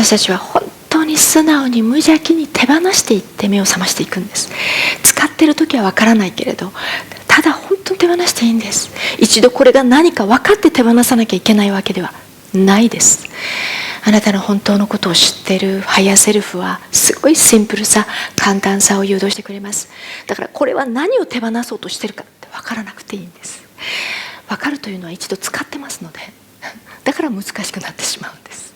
私たちは本当に素直に無邪気に手放していって目を覚ましていくんです。使ってる時は分からないけれど、ただ本当に手放していいんです。一度これが何か分かって手放さなきゃいけないわけではないです。あなたの本当のことを知っているハイヤーセルフはすごいシンプルさ、簡単さを誘導してくれます。だからこれは何を手放そうとしてるかって分からなくていいんです。分かるというのは一度使ってますので、だから難しくなってしまうんです。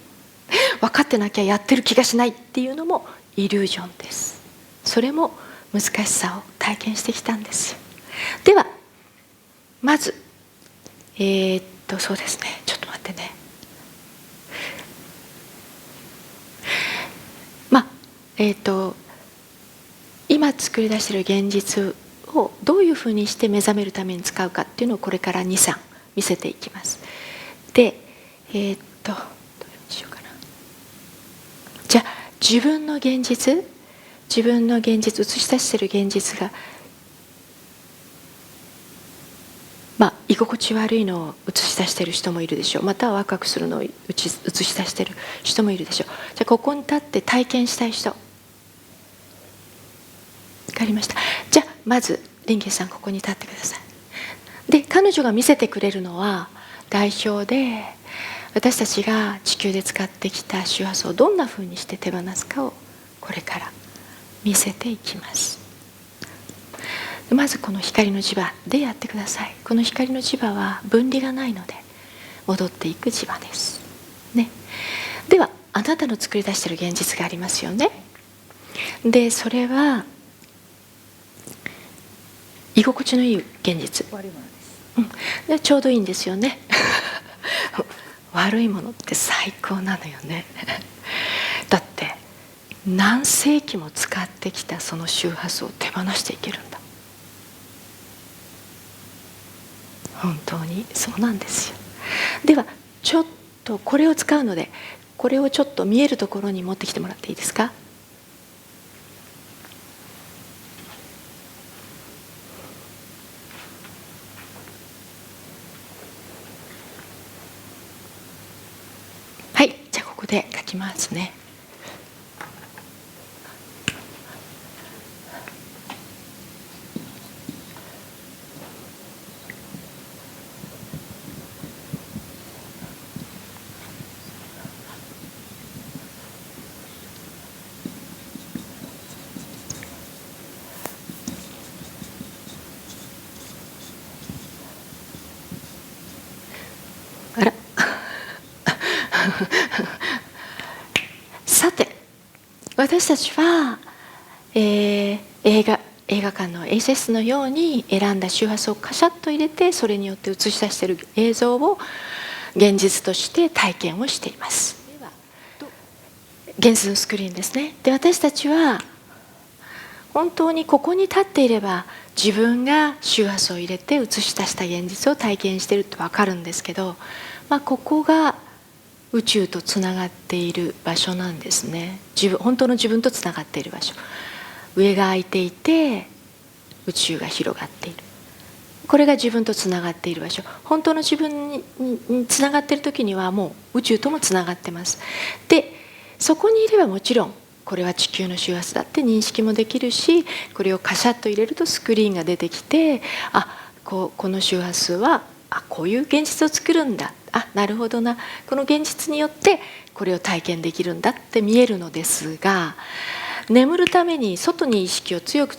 分かってなきゃやってる気がしないっていうのもイリュージョンです。それも難しさを体験してきたんですよ。ではまずそうですね、ちょっと待ってね。今作り出している現実をどういうふうにして目覚めるために使うかっていうのをこれから2、3見せていきます。で、どういうふうにしようかな。じゃあ自分の現実映し出している現実が居心地悪いのを映し出している人もいるでしょう。またはワクワクするのを映し出している人もいるでしょう。じゃあここに立って体験したい人、分かりました。じゃあまずリンケンさんここに立ってください。で彼女が見せてくれるのは代表で、私たちが地球で使ってきた周波数をどんなふうにして手放すかをこれから見せていきます。まずこの光の磁場でやってください。この光の磁場は分離がないので戻っていく磁場です、ね。ではあなたの作り出している現実がありますよね。でそれは居心地のいい現実、でちょうどいいんですよね悪いものって最高なのよねだって何世紀も使ってきたその周波数を手放していけるんだ。本当にそうなんですよ。ではちょっとこれを使うので、これをちょっと見えるところに持ってきてもらっていいですか。はい、じゃあここで書きますね。あらさて私たちは、映画館の SS のように選んだ周波数をカシャッと入れて、それによって映し出している映像を現実として体験をしています。現実のスクリーンですね。で私たちは本当にここに立っていれば自分が周波数を入れて映し出した現実を体験しているって分かるんですけど、ここが宇宙とつながっている場所なんですね。本当の自分とつながっている場所、上が開いていて宇宙が広がっている、これが自分とつながっている場所。本当の自分につながっている時にはもう宇宙ともつながってます。でそこにいればもちろんこれは地球の周波数だって認識もできるし、これをカシャッと入れるとスクリーンが出てきて、この周波数はこういう現実を作るんだ、なるほどな、この現実によってこれを体験できるんだって見えるのですが、眠るために外に意識を強く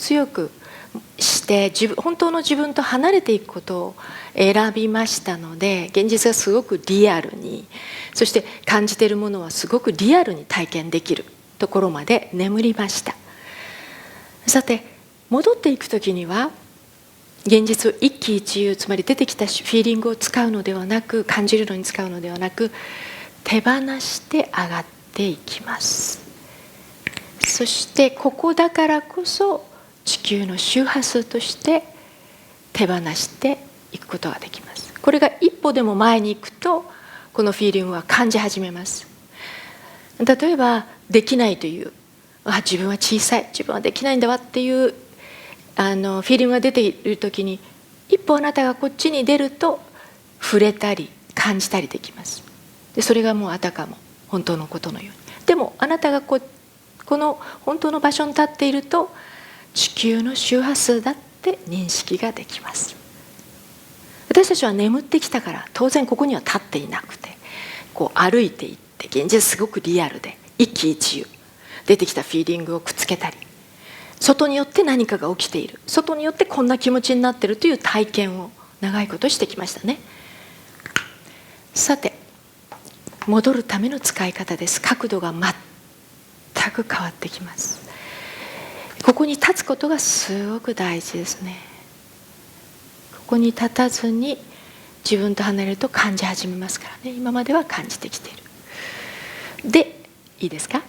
して本当の自分と離れていくことを選びましたので、現実がすごくリアルに、そして感じているものはすごくリアルに体験できるところまで眠りました。さて戻っていく時には現実を一喜一憂、つまり出てきたフィーリングを使うのではなく、感じるのに使うのではなく、手放して上がっていきます。そしてここだからこそ地球の周波数として手放していくことができます。これが一歩でも前に行くとこのフィーリングは感じ始めます。例えばできないという、自分は小さい、自分はできないんだわっていうフィーリングが出ている時に、一歩あなたがこっちに出ると触れたり感じたりできます。でそれがもうあたかも本当のことのように。でもあなたがこの本当の場所に立っていると、地球の周波数だって認識ができます。私たちは眠ってきたから当然ここには立っていなくて、こう歩いていって、現実すごくリアルで一喜一憂、出てきたフィーリングをくっつけたり、外によって何かが起きている、外によってこんな気持ちになっているという体験を長いことしてきましたね。さて、戻るための使い方です。角度が全く変わってきます。ここに立つことがすごく大事ですね。ここに立たずに自分と離れると感じ始めますからね。今までは感じてきている。で、いいですか？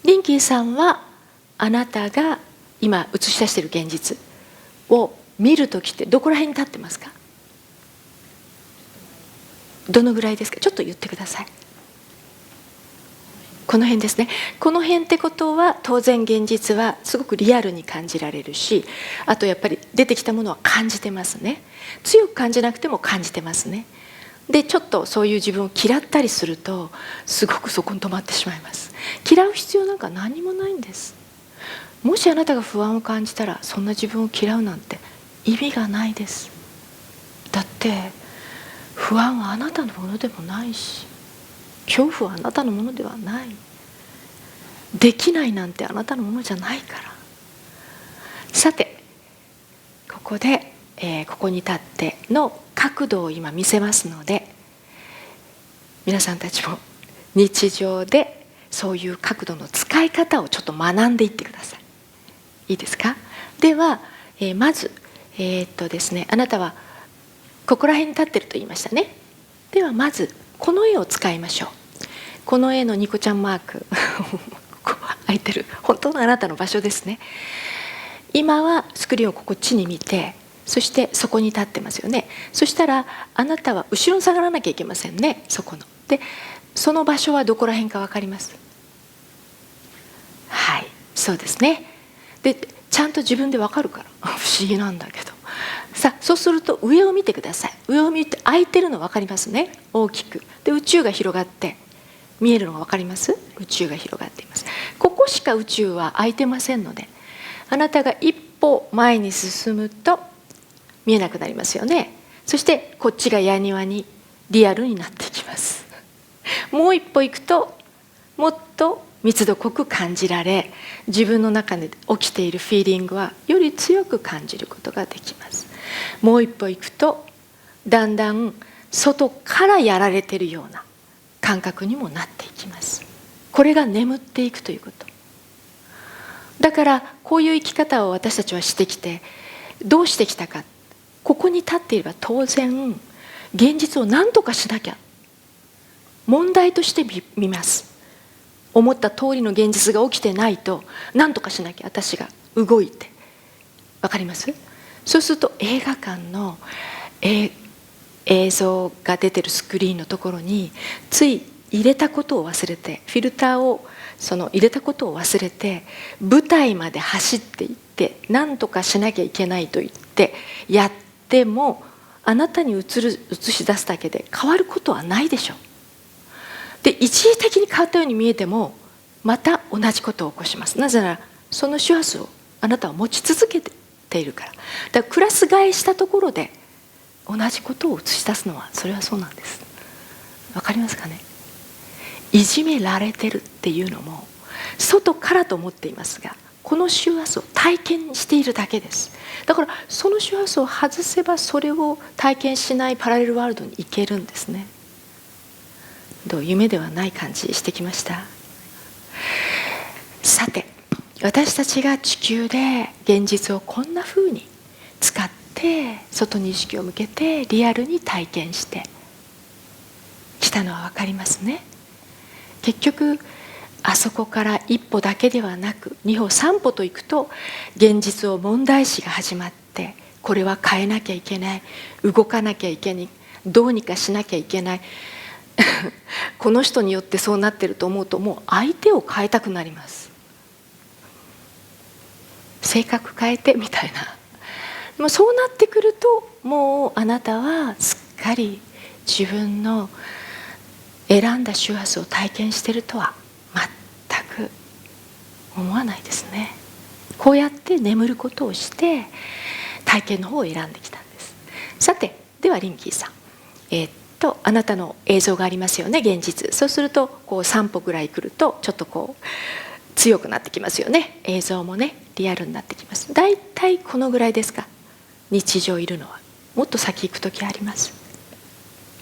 リンキーさんはあなたが今映し出している現実を見るときってどこら辺に立ってますか？どのぐらいですか？ちょっと言ってください。この辺ですね。この辺ってことは当然現実はすごくリアルに感じられるし、あとやっぱり出てきたものは感じてますね。強く感じなくても感じてますね。でちょっとそういう自分を嫌ったりするとすごくそこに止まってしまいます。嫌う必要なんか何もないんです。もしあなたが不安を感じたら、そんな自分を嫌うなんて意味がないです。だって不安はあなたのものでもないし、恐怖はあなたのものではない。できないなんてあなたのものじゃないから。さて、ここで、ここに立っての角度を今見せますので、皆さんたちも日常でそういう角度の使い方をちょっと学んでいってください。いいですか？では、まず、ですね、あなたはここら辺に立ってると言いましたね。ではまずこの絵を使いましょう。この絵のニコちゃんマークここ開いてる本当のあなたの場所ですね。今はスクリーンをこっちに見て、そしてそこに立ってますよね。そしたらあなたは後ろに下がらなきゃいけませんね。そこので、その場所はどこら辺か分かります？はい、そうですね。でちゃんと自分で分かるから不思議なんだけど、さあそうすると上を見てください。上を見て空いてるの分かりますね。大きくで宇宙が広がって見えるのが分かります？宇宙が広がっています。ここしか宇宙は空いてませんので、あなたが一歩前に進むと見えなくなりますよね。そしてこっちが矢庭にリアルになっていきます。もう一歩行くともっと密度濃く感じられ、自分の中で起きているフィーリングはより強く感じることができます。もう一歩行くとだんだん外からやられているような感覚にもなっていきます。これが眠っていくということ。だからこういう生き方を私たちはしてきて、どうしてきたか。ここに立っていれば当然現実を何とかしなきゃ、問題として見ます。思った通りの現実が起きてないと何とかしなきゃ、私が動いて。わかります？そうすると映画館の映像が出てるスクリーンのところについ入れたことを忘れて、フィルターを入れたことを忘れて舞台まで走っていって、何とかしなきゃいけないと言ってやっても、あなたに映し出すだけで変わることはないでしょう。で一時的に変わったように見えてもまた同じことを起こします。なぜならその周波数をあなたは持ち続けているから。だからクラス替えしたところで同じことを映し出すのは、それはそうなんです。わかりますかね？いじめられてるっていうのも外からと思っていますが、この周波数を体験しているだけです。だからその周波数を外せばそれを体験しないパラレルワールドに行けるんですね。どう夢ではない感じしてきました。さて、私たちが地球で現実をこんな風に使って外に意識を向けてリアルに体験してきたのは分かりますね。結局あそこから一歩だけではなく二歩三歩と行くと現実を問題視が始まって、これは変えなきゃいけない、動かなきゃいけない、どうにかしなきゃいけないこの人によってそうなってると思うと、もう相手を変えたくなります。性格変えてみたいな。そうなってくるともうあなたはすっかり自分の選んだ周波数を体験しているとは思わないですね。こうやって眠ることをして体験の方を選んできたんです。さて、ではリンキーさん、あなたの映像がありますよね、現実。そうするとこう3歩ぐらい来るとちょっとこう強くなってきますよね。映像もね、リアルになってきます。だいたいこのぐらいですか、日常いるのは。もっと先行く時あります。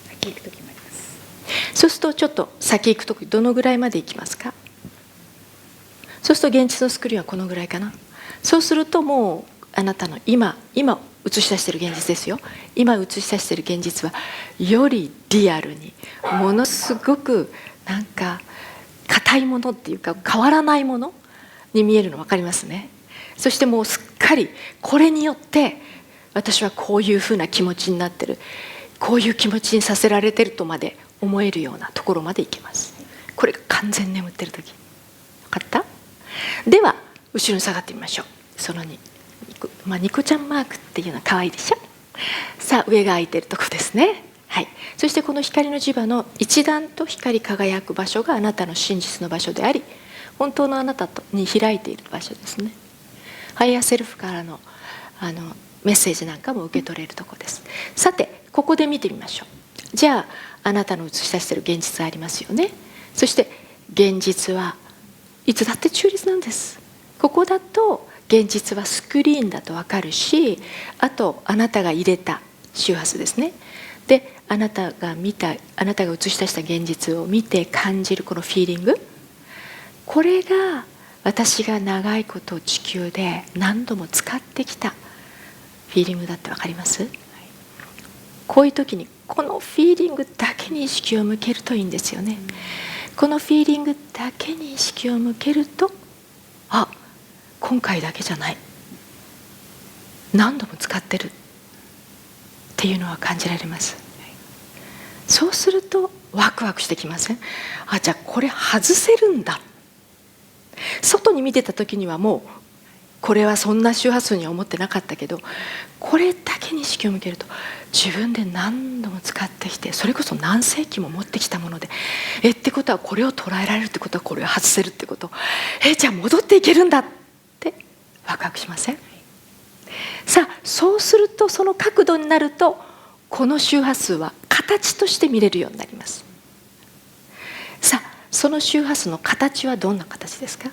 先行く時もあります。そうするとちょっと先行く時どのぐらいまで行きますか。そうすると現実のスクリーンはこのぐらいかな。そうするともうあなたの今映し出している現実ですよ。今映し出している現実はよりリアルに、ものすごくなんか硬いものっていうか変わらないものに見えるの分かりますね。そしてもうすっかりこれによって私はこういうふうな気持ちになってる、こういう気持ちにさせられてるとまで思えるようなところまでいけます。これが完全に眠ってる時。分かった？では後ろに下がってみましょう。その2、ニコちゃんマークっていうのは可愛いでしょ。さあ上が空いてるとこですね。はい、そしてこの光の磁場の一段と光り輝く場所があなたの真実の場所であり、本当のあなたに開いている場所ですね。ハイヤーセルフからのメッセージなんかも受け取れるところです。さてここで見てみましょう。じゃああなたの映し出している現実がありますよね。そして現実はいつだって中立なんです。ここだと現実はスクリーンだと分かるし、あとあなたが入れた周波数ですね。であなたが映し出した現実を見て感じるこのフィーリング、これが私が長いこと地球で何度も使ってきたフィーリングだって分かります？こういう時にこのフィーリングだけに意識を向けるといいんですよね。このフィーリングだけに意識を向けると、あ、今回だけじゃない、何度も使ってるっていうのは感じられます。そうするとワクワクしてきません？あ、じゃあこれ外せるんだ。外に見てた時にはもうこれはそんな周波数には思ってなかったけど、これだけに意識を向けると自分で何度も使ってきて、それこそ何世紀も持ってきたもので、ってことはこれを捉えられるってことはこれを外せるってこと、じゃあ戻っていけるんだってワクワクしません？さあそうするとその角度になるとこの周波数は形として見れるようになります。さあその周波数の形はどんな形ですか？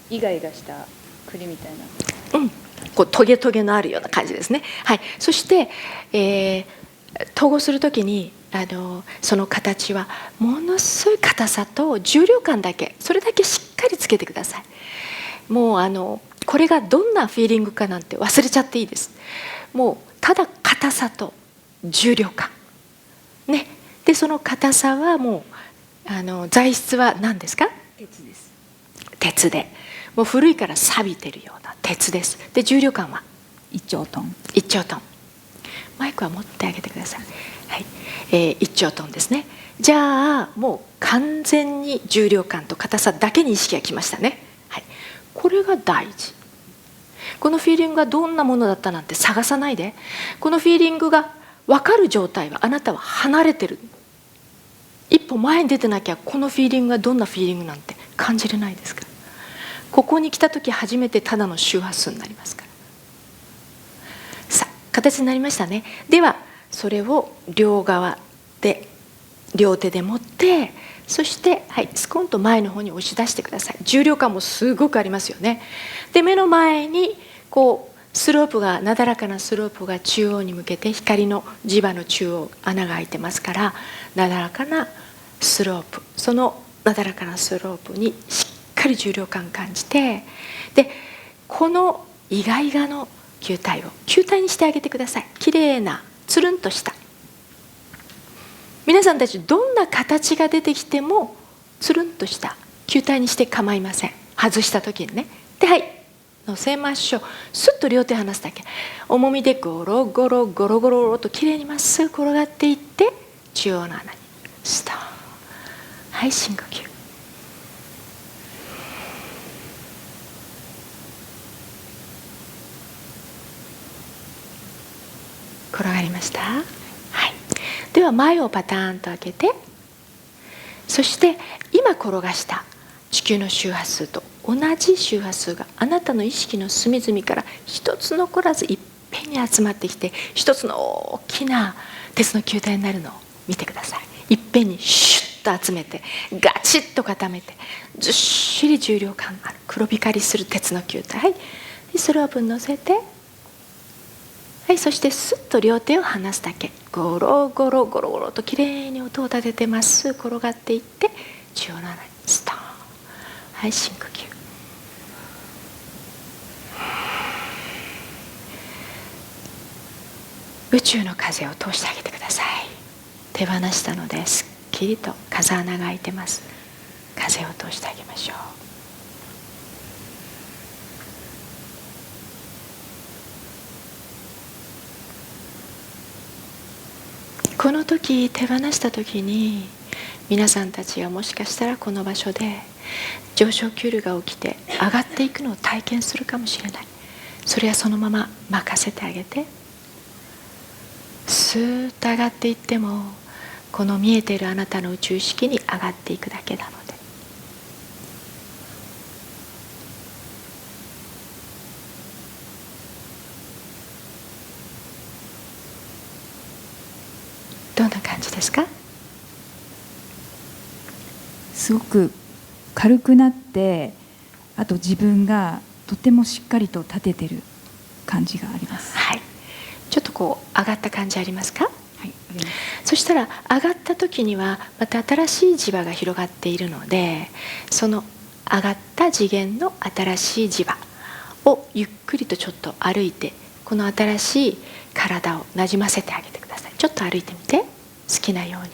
イガイガした栗みたいな、こうトゲトゲのあるような感じですね。はい、そして、統合するときにその形はものすごい硬さと重量感だけ、それだけしっかりつけてください。もうこれがどんなフィーリングかなんて忘れちゃっていいです。もうただ硬さと重量感ね。でその硬さはもう材質は何ですか？鉄です。鉄で、もう古いから錆びてるような鉄です。で重量感は1兆トン。1兆トン。マイクは持ってあげてください。はい、1兆トンですね。じゃあもう完全に重量感と硬さだけに意識がきましたね。はい、これが大事。このフィーリングがどんなものだったなんて探さないで、このフィーリングが分かる状態はあなたは離れてる。一歩前に出てなきゃこのフィーリングがどんなフィーリングなんて感じれないですから。ここに来た時初めてただの周波数になりますから。さあ形になりましたね。ではそれを両側で両手で持って、そして、はい、スコンと前の方に押し出してください。重量感もすごくありますよね。で目の前にこうスロープが、なだらかなスロープが中央に向けて、光の磁場の中央穴が開いてますから、なだらかなスロープ、そのなだらかなスロープにしっかり重量感感じて、でこのイガイガの球体を球体にしてあげてください。きれいなつるんとした、皆さんたちどんな形が出てきてもつるんとした球体にして構いません。外した時にね。ではい乗せましょう。スッと両手離すだけ。重みでゴロゴロゴロゴロゴロときれいにまっすぐ転がっていって、中央の穴にストーン。はい深呼吸。転がりました。はい、では前をパターンと開けて、そして今転がした地球の周波数と同じ周波数があなたの意識の隅々から一つ残らずいっぺんに集まってきて、一つの大きな鉄の球体になるのを見てください。いっぺんにシュッと集めてガチッと固めて、ずっしり重量感ある黒光りする鉄の球体、スロープに乗せて、はい、そしてスッと両手を離すだけ。ゴロゴロゴロゴロときれいに音を立ててまっすぐ転がっていって、17にストーン。はい、深呼吸。宇宙の風を通してあげてください。手放したのですっきりと風穴が開いてます。風を通してあげましょう。この時、手放した時に皆さんたちはもしかしたらこの場所で上昇気流が起きて上がっていくのを体験するかもしれない。それはそのまま任せてあげて、スーッと上がっていってもこの見えているあなたの宇宙意識に上がっていくだけなので、どんな感じですか？すごく軽くなって、あと自分がとてもしっかりと立ててる感じがあります。はい、ちょっとこう上がった感じありますか？はい、あります。そしたら上がった時にはまた新しい磁場が広がっているので、その上がった次元の新しい磁場をゆっくりとちょっと歩いて、この新しい体をなじませてあげてください。ちょっと歩いてみて、好きなように。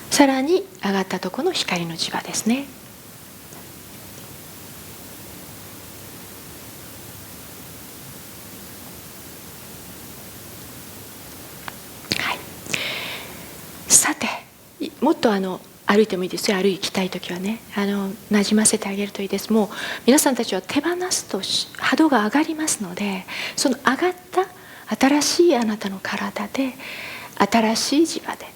さらに上がったところの光の磁場ですね。はい、さて、もっと歩いてもいいですよ。歩きたい時はね、なじませてあげるといいです。もう皆さんたちは手放すと波動が上がりますので、その上がった新しいあなたの体で新しい磁場で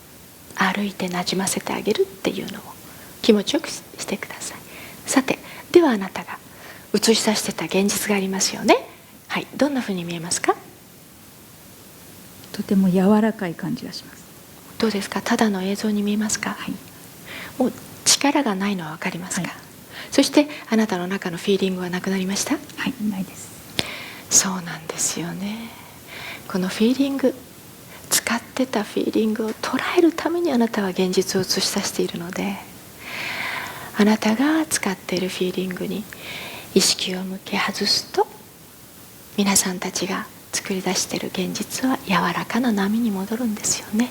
歩いてなじませてあげるっていうのを気持ちよくしてください。さて、ではあなたが映し出してた現実がありますよね。はい、どんなふうに見えますか？とても柔らかい感じがします。どうですか？ただの映像に見えますか？はい、もう力がないのは分かりますか？はい、そしてあなたの中のフィーリングはなくなりました？はい、ないです。そうなんですよね。このフィーリング、使ってたフィーリングを捉えるためにあなたは現実を映し出しているので、あなたが使っているフィーリングに意識を向け外すと、皆さんたちが作り出している現実は柔らかな波に戻るんですよね。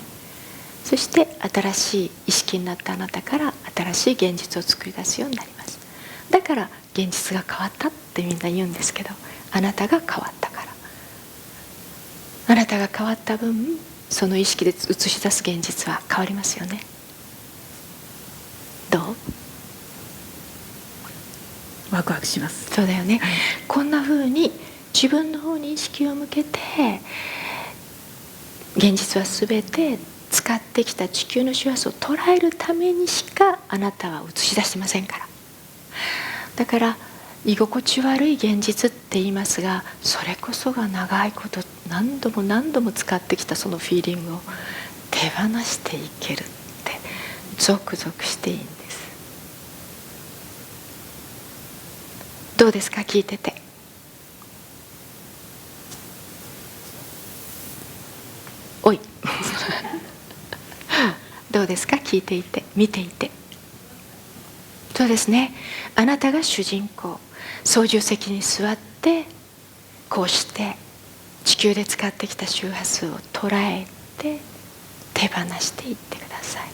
そして新しい意識になったあなたから新しい現実を作り出すようになります。だから現実が変わったってみんな言うんですけど、あなたが変わったから。あなたが変わった分、その意識で映し出す現実は変わりますよね。どう？ワクワクします。そうだよね、はい、こんな風に自分の方に意識を向けて、現実は全て使ってきた地球の周波数を捉えるためにしかあなたは映し出してませんから。だから居心地悪い現実って言いますが、それこそが長いこと何度も何度も使ってきたそのフィーリングを手放していけるってゾクゾクしていいんです。どうですか？聞いてて。おいどうですか？聞いていて、見ていて。そうですね、あなたが主人公、操縦席に座って、こうして地球で使ってきた周波数を捉えて手放していってください。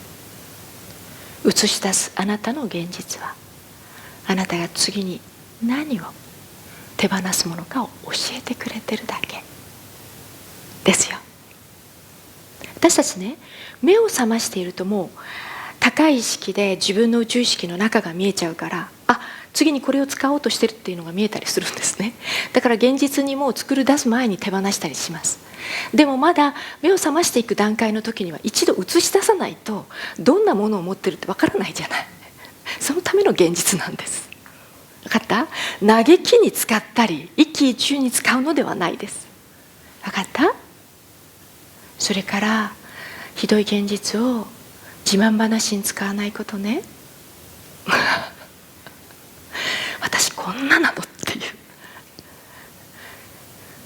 映し出すあなたの現実は、あなたが次に何を手放すものかを教えてくれてるだけですよ。私たちね、目を覚ましているともう高い意識で自分の宇宙意識の中が見えちゃうから、あ、次にこれを使おうとしてるっていうのが見えたりするんですね。だから現実にもう作り出す前に手放したりします。でもまだ目を覚ましていく段階の時には一度映し出さないとどんなものを持ってるってわからないじゃない。そめの現実なんです。分かった？嘆きに使ったり一喜一憂に使うのではないです。分かった？それからひどい現実を自慢話に使わないことね。私こんななのっていう、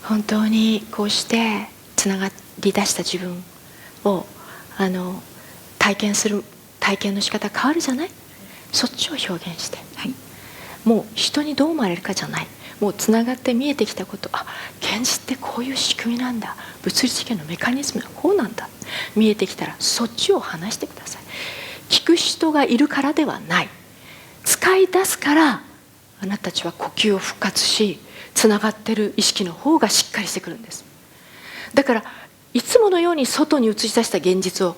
本当にこうしてつながりだした自分を体験する体験の仕方変わるじゃない。そっちを表現して、はい、もう人にどう思われるかじゃない、もうつながって見えてきたこと、あ、現実ってこういう仕組みなんだ、物理的なメカニズムはこうなんだ、見えてきたらそっちを話してください。聞く人がいるからではない、使い出すからあなたたちは呼吸を復活し、つながってる意識の方がしっかりしてくるんです。だからいつものように外に映し出した現実を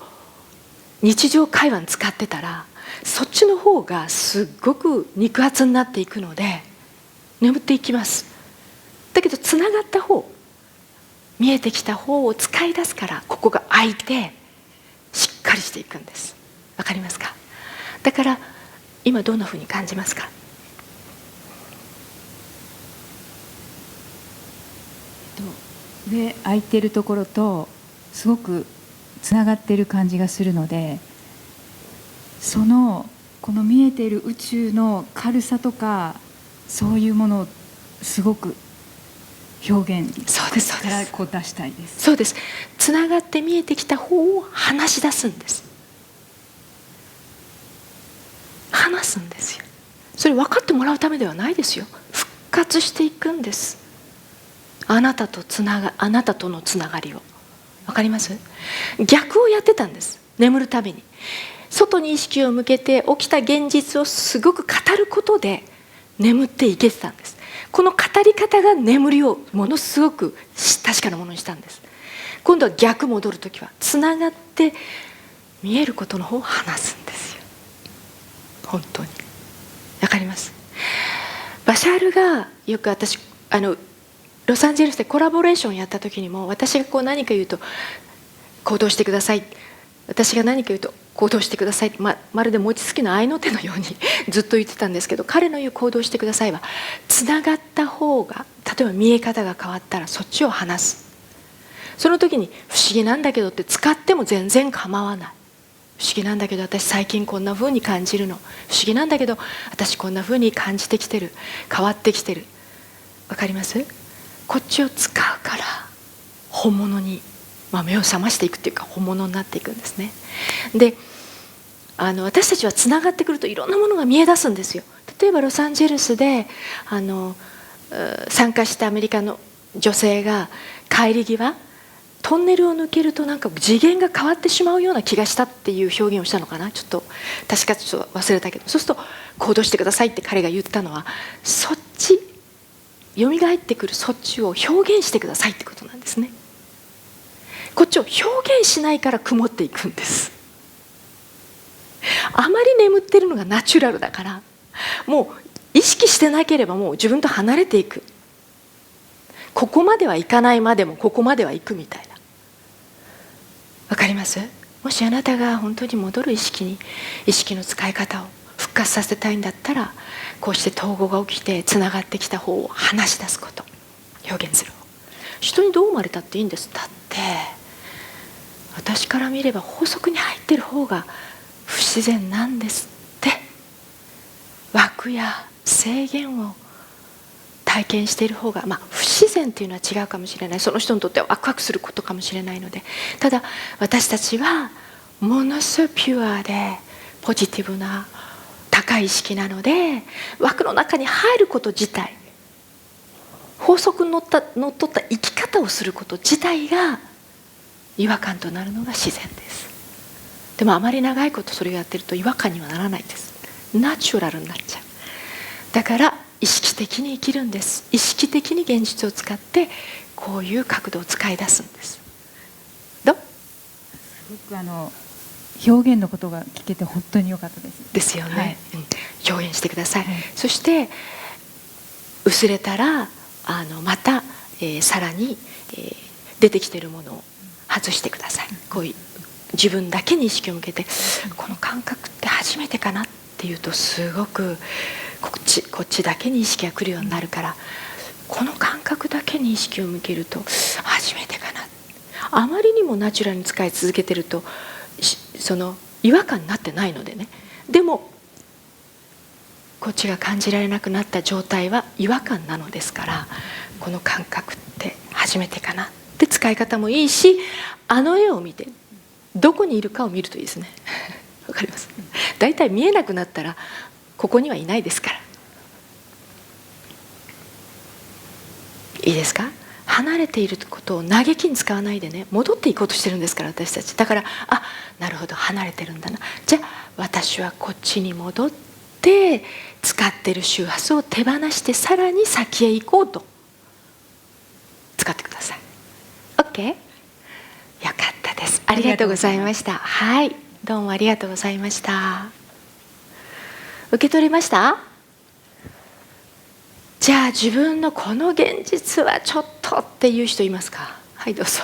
日常会話に使ってたら、そっちの方がすっごく肉厚になっていくので眠っていきます。だけどつながった方、見えてきた方を使い出すから、ここが開いてしっかりしていくんです。わかりますか？だから今どんなふうに感じますか？で空いてるところとすごくつながってる感じがするので、この見えている宇宙の軽さとかそういうものをすごく表現からこう出したいです。そうです。つながって見えてきた方を話し出すんです。話すんですよ。それ分かってもらうためではないですよ。復活していくんです。あなたとのつながりを。分かります？逆をやってたんです。眠るために外に意識を向けて起きた現実をすごく語ることで眠っていけてたんです。この語り方が眠りをものすごく確かなものにしたんです。今度は逆戻るときはつながって見えることの方を話すんですよ。本当にわかります？バシャールがよく私ロサンゼルスでコラボレーションやった時にも、私がこう何か言うと行動してください、私が何か言うと行動してください、まるで餅つきの合いの手のようにずっと言ってたんですけど、彼の言う行動してくださいはつながった方が、例えば見え方が変わったらそっちを話す。その時に不思議なんだけどって使っても全然構わない。不思議なんだけど私最近こんな風に感じるの、不思議なんだけど私こんな風に感じてきてる、変わってきてる。わかります？こっちを使うから本物に、目を覚ましていくっていうか本物になっていくんですね。で私たちはつながってくるといろんなものが見え出すんですよ。例えばロサンゼルスで参加したアメリカの女性が帰り際トンネルを抜けるとなんか次元が変わってしまうような気がしたっていう表現をしたのかな、ちょっと確かちょっと忘れたけど、そうすると行動してくださいって彼が言ったのは、そっち蘇ってくるそっちを表現してくださいってことなんですね。こっちを表現しないから曇っていくんです。あまり眠ってるのがナチュラルだから、もう意識してなければもう自分と離れていく。ここまではいかないまでもここまでは行くみたいな。わかります？もしあなたが本当に戻る意識の使い方を復活させたいんだったら、こうして統合が起きてつながってきた方を話し出すこと、表現する方。人にどう思われたっていいんです。だって私から見れば法則に入ってる方が不自然なんですって。枠や制限を体験している方が、不自然というのは違うかもしれない、その人にとってはワクワクすることかもしれないので、ただ私たちはものすごいピュアでポジティブな高い意識なので、枠の中に入ること自体、法則にのっとった生き方をすること自体が違和感となるのが自然です。でもあまり長いことそれをやってると違和感にはならないです。ナチュラルになっちゃう。だから意識的に生きるんです。意識的に現実を使ってこういう角度を使い出すんです。どう？すごく表現のことが聞けて本当に良かったです。ですよね、はい、表現してください、はい、そして薄れたらまた、さらに、出てきているものを外してください。こういう自分だけに意識を向けて、この感覚って初めてかなってっていうとすごくこっちだけに意識が来るようになるから、この感覚だけに意識を向けると初めてかな。あまりにもナチュラルに使い続けてるとその違和感になってないのでね。でもこっちが感じられなくなった状態は違和感なのですから、この感覚って初めてかなって使い方もいいし、あの絵を見てどこにいるかを見るといいですね。わかります？だいたい見えなくなったらここにはいないですから。いいですか？離れていることを嘆きに使わないでね、戻っていこうとしてるんですから、私たち。だから、あ、なるほど、離れてるんだな、じゃあ私はこっちに戻って使ってる周波数を手放してさらに先へ行こうと使ってください。 OK？ よかったです。ありがとうございました。はい、どうもありがとうございました。受け取りました？じゃあ自分のこの現実はちょっとっていう人いますか？はい、どうぞ。